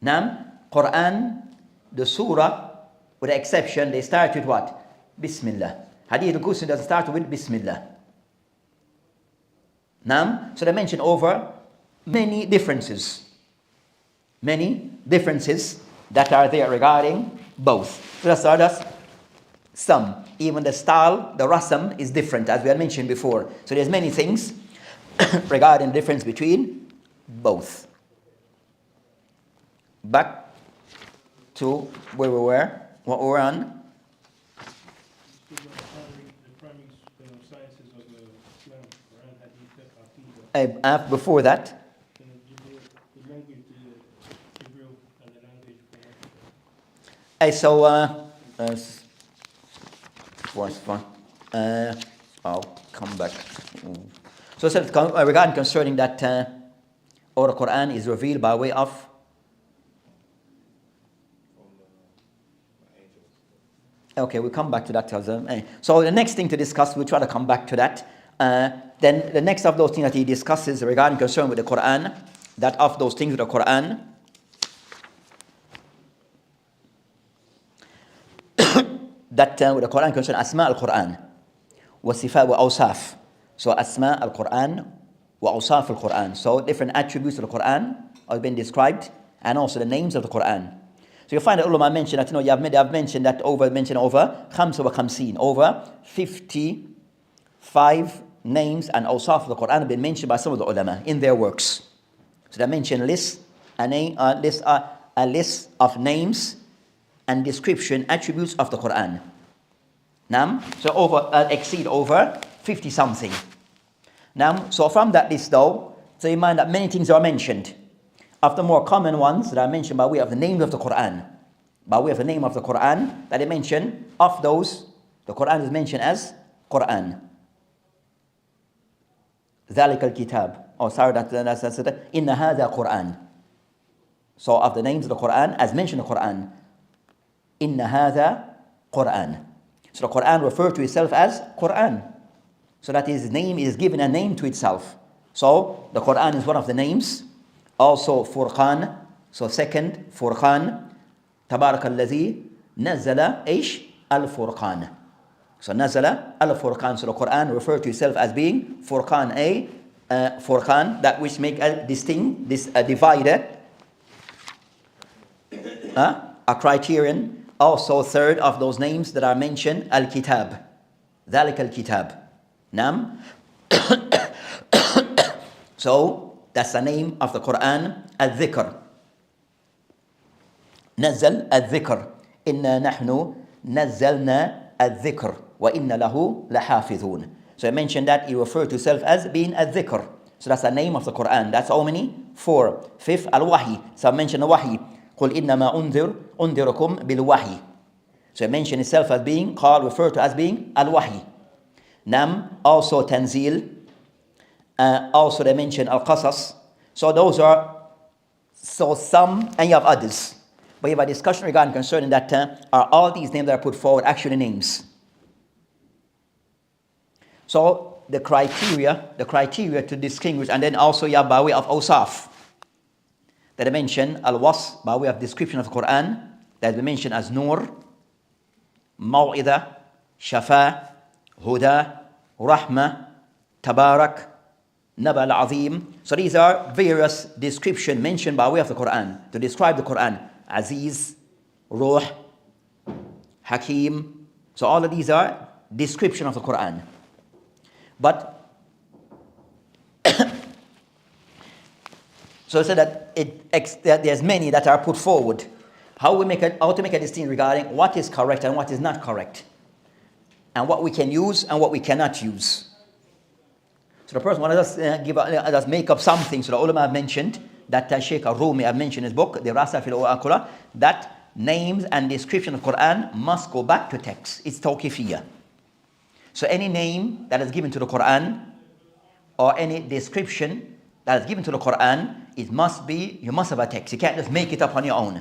Speaker 1: Now, Quran, the surah, with the exception, they start with what? Bismillah. Hadith al-Qudsi doesn't start with Bismillah. Now, so they mention over many differences that are there regarding both. So that's some. Even the style, the rasam is different, as we had mentioned before. So there's many things regarding the difference between both. Back to where we were, what we were on. Before that,
Speaker 3: The language, Hebrew, and the language
Speaker 1: was fun. I'll come back. So, regarding concerning that, or the Quran is revealed by way of. Okay, we'll come back to that. So the next thing to discuss, we'll try to come back to that. Then the next of those things that he discusses regarding concern with the Quran, that of those things with the Quran, that with the Quran concern Asma al-Quran, wa Sifat wa Awsaf. So Asma al-Quran wa Awsaf al-Quran. So different attributes of the Quran have been described, and also the names of the Quran. So you find that ulama mentioned that, they have mentioned that over 55 over 55 names and awsaf of the Quran have been mentioned by some of the ulama in their works. So they mention a list of names and description attributes of the Quran. So exceed over 50 something. So from that list though, so you mind that many things are mentioned. Of the more common ones that are mentioned by way of the name of the Quran. By way of the name of the Quran that they mention, of those, the Quran is mentioned as Quran. ذَلِكَ الْكِتَابِ. Oh, sorry, that's إِنَّ هَذَا Quran. So of the names of the Quran, as mentioned in the Quran, إِنَّ هَذَا Quran. So the Quran refers to itself as Quran. So that his name is given a name to itself. So the Quran is one of the names. Also Furqan, so second Furqan, تبارك الذي نزل إيش الفرقان. So نزل الفرقان. So the Quran refers to itself as being Furqan, Furqan, that which make a distinct, a divider, a criterion. Also third of those names that are mentioned, Al-Kitab. ذلك الكتاب. Nam. So that's the name of the Quran, Al-Dhikr. نزل الذكر إنا نحن نزلنا الذكر وإن له لحافظون. So I mentioned that he referred to himself as being Al-Dhikr. So that's the name of the Quran. That's how many? 4. Fifth, Al-Wahi. So I mentioned the Wahi. قل إنما أنذركم بالوحي. So I mentioned itself as being called, referred to as being Al-Wahi. Also Tanzil. Also they mention Al-Qasas. So those are some, and you have others. But you have a discussion regarding concerning that are all these names that are put forward actually names. So the criteria to distinguish, and then also you have by way of awsaf that I mentioned, al-wasf by way of description of the Quran that we mentioned as nur, maw'idah, shafa, huda, rahma, tabarak, Naba al-Azim. So these are various descriptions mentioned by way of the Quran to describe the Quran. Aziz, Ruh, Hakim. So all of these are description of the Quran. But so I said that there's many that are put forward. How to make a distinction regarding what is correct and what is not correct, and what we can use and what we cannot use. So the person wants us make up something. So the ulama have mentioned that Shaykh al-Rumi have mentioned in his book, the Rasa fil Akula, that names and description of Quran must go back to text. It's tawqifiyya. So any name that is given to the Quran or any description that is given to the Quran, you must have a text. You can't just make it up on your own.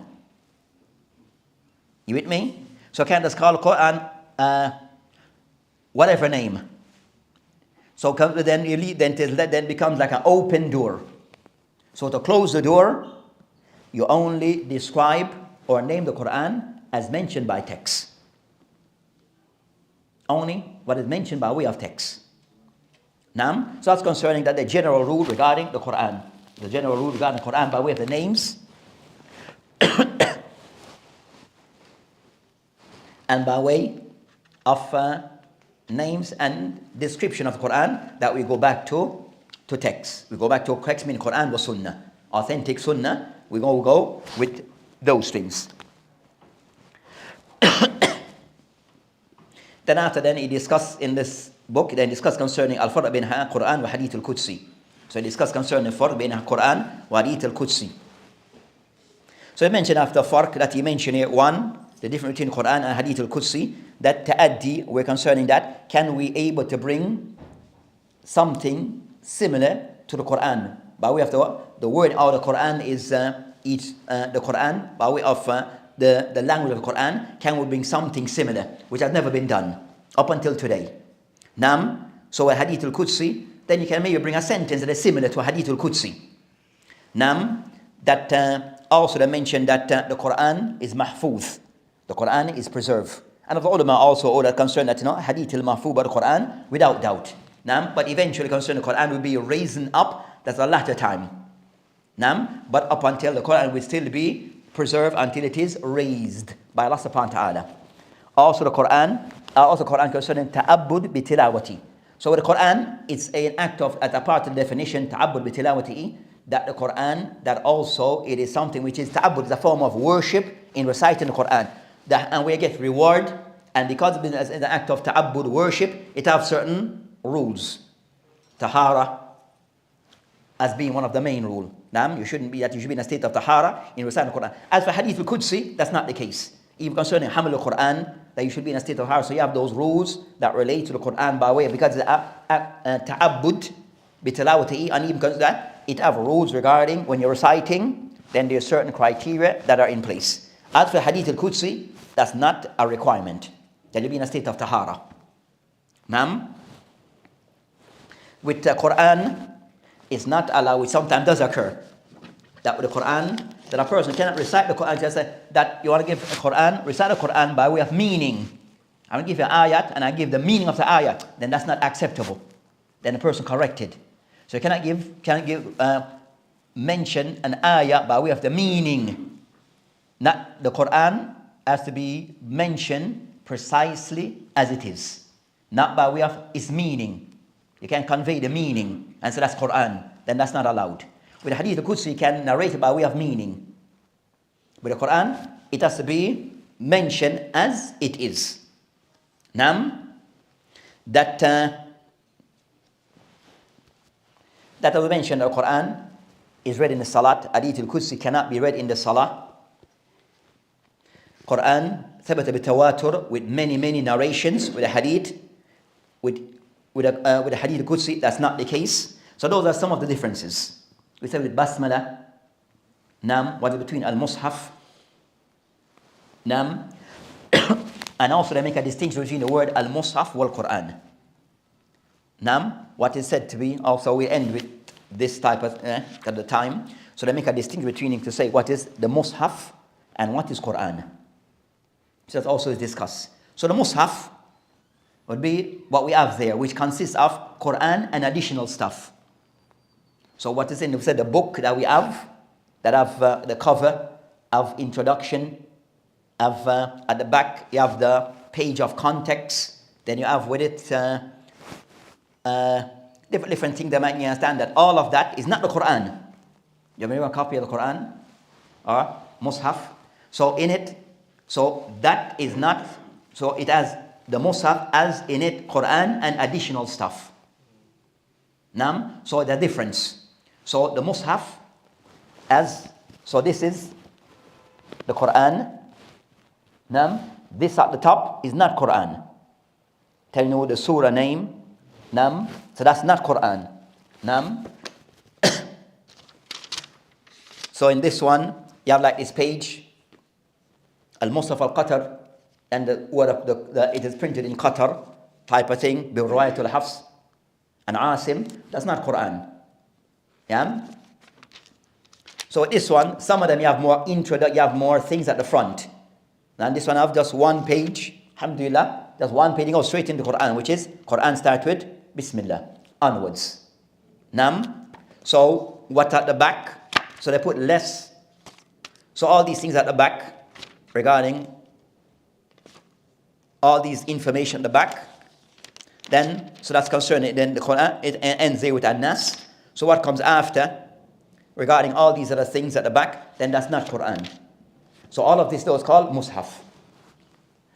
Speaker 1: You with me? So you can't just call the Quran whatever name. So then becomes like an open door. So to close the door, you only describe or name the Quran as mentioned by text. Only what is mentioned by way of text. So that's concerning that the general rule regarding the Quran. The general rule regarding the Quran by way of the names and by way of names and description of the Quran that we go back to text. We go back to text meaning Quran wa Sunnah. Authentic Sunnah, we go with those things. Then after he discussed in this book, then discussed concerning Al-Farq bin Quran wa Hadith al-Qudsi. So he discussed concerning farq between Quran wa Hadith al-Qudsi. So he mentioned after farq that he mentioned here, one, the difference between Quran and Hadith al-Qudsi, that ta'addi, we're concerning that, can we able to bring something similar to the Quran? By way of the word out of the Quran is the Quran, by way of the language of the Quran, can we bring something similar, which has never been done up until today. Nam, so a Hadith al-Qudsi, then you can maybe bring a sentence that is similar to a Hadith al-Qudsi. Nam, that also they mentioned that the Quran is mahfuz. The Quran is preserved. And of the ulama also all that concerned that Hadith al-mahfuz by the Quran, without doubt. Nam, but eventually concerned the Quran will be risen up. That's a latter time. Nam, but up until the Quran will still be preserved until it is raised by Allah subhanahu wa ta'ala. Also the Quran concerning ta'abbud bi tilawati. So with the Quran, it's an act of, as a part of the definition, ta'abbud bi tilawati, that the Quran, that also it is something which is ta'abbud, is a form of worship in reciting the Quran. And we get reward, and because it is an act of ta'abbud, worship, it has certain rules. Tahara, as being one of the main rule. You should be in a state of tahara in reciting the Quran. As for Hadith al-Qudsi, that's not the case. Even concerning Haml al-Quran, that you should be in a state of tahara. So you have those rules that relate to the Quran by way, because it's ta'abbud bitilawati, and even because that it have rules regarding when you're reciting, then there's certain criteria that are in place. As for Hadith al-Qudsi, that's not a requirement. That you be in a state of tahara. With the Quran, it's not allowed, which sometimes does occur, that with the Quran, that a person cannot recite the Quran, just that you want to give the Quran, recite the Quran by way of meaning. I'm going to give you an ayat, and I give the meaning of the ayat, then that's not acceptable. Then the person corrected. So you cannot mention an ayat by way of the meaning. Not the Quran has to be mentioned precisely as it is, not by way of its meaning. You can convey the meaning and say that's Quran, then that's not allowed. With the Hadith al-Qudsi, you can narrate it by way of meaning. With the Quran, it has to be mentioned as it is. That we mentioned, the Quran is read in the Salat. Hadith al-Qudsi cannot be read in the Salah. Quran ثبت بالتواتر, with many narrations. With a Hadith, with the Hadith al-Qudsi, that's not the case. So those are some of the differences. We said with Basmala, what is between al-Mushaf, and also they make a distinction between the word al-Mushaf wal Quran. What is said to be, also we end with this type of, at the time. So they make a distinction between to say what is the Mushaf and what is Quran. So that also is discussed. So the Mushaf would be what we have there, which consists of Quran and additional stuff. So what is in the book that we have, that have the cover of introduction, of at the back you have the page of context, then you have with it different things that make you understand that all of that is not the Quran. You have a copy of the Quran or Mushaf. So in it, so that is not, so it has the Mushaf as in it Quran and additional stuff. So the difference. So the Mushaf as, so this is the Quran. This at the top is not Quran. Telling you the surah name. So that's not Quran. So in this one, you have like this page, Al-Mushaf al-Qatar, and the word of it is printed in Qatar, type of thing, Bi-Riwayat al-Hafs and Asim. That's not Quran. So this one, some of them you have more intro, you have more things at the front. And this one I have just one page, alhamdulillah, just one page, you go straight into Quran, which is Quran start with Bismillah, onwards. So what at the back? So they put less. So all these things at the back regarding all these information at the back. Then, so that's concerning, then the Quran, it ends there with An-Nas. So what comes after, regarding all these other things at the back, then that's not Quran. So all of this though is called Mushaf.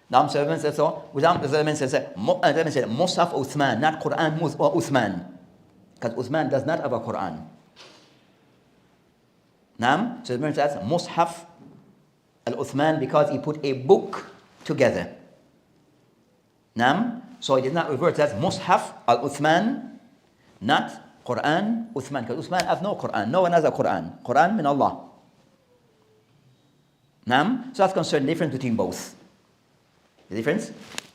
Speaker 1: Now Muhammad said so. Mushaf Uthman, not Quran Uthman. Because Uthman does not have a Quran. Naam, so it means as Mus'haf al-Uthman because he put a book together. Naam, so it is not referred to as Mus'haf al-Uthman, not Quran Uthman, because Uthman has no Quran. No one has a Quran. Quran min Allah. Naam, so that's concerned the difference between both. The difference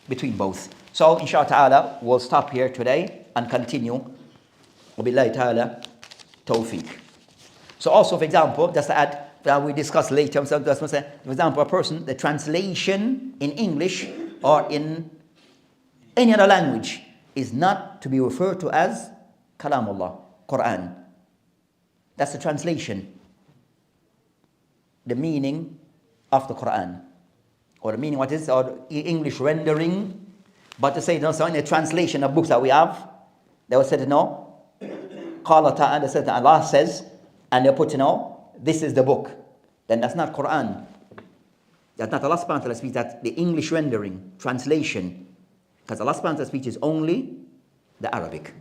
Speaker 1: between both. So inshallah ta'ala, we'll stop here today and continue. Wabillahi ta'ala tawfiq. So also, for example, just to add, that we discuss later, for example, a person, the translation in English or in any other language is not to be referred to as Kalamullah, Quran. That's the translation. The meaning of the Quran. Or the meaning, what is, or English rendering. But to say, so in the translation of books that we have, they will say, no, Qala ta'ala, they said Allah says, and they put, this is the book. Then that's not Quran. That's not Allah subhanahu wa ta'ala speech, that's the English rendering, translation. Because Allah subhanahu wa ta'ala speech is only the Arabic.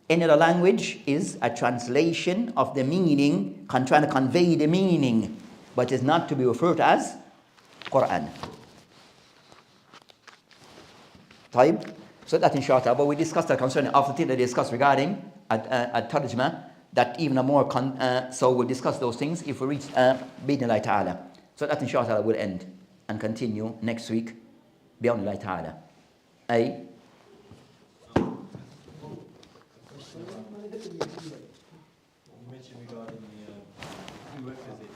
Speaker 1: Any other language is a translation of the meaning, trying to convey the meaning, but is not to be referred to as Quran. Taib? So that inshallah, but we discussed that concerning after the discussed regarding at-tarjma, that even a more, so we'll discuss those things if we reach Bidnillahi ta'ala. So that inshallah will end and continue next week, Bidnillahi ta'ala.
Speaker 2: You mentioned regarding the prerequisite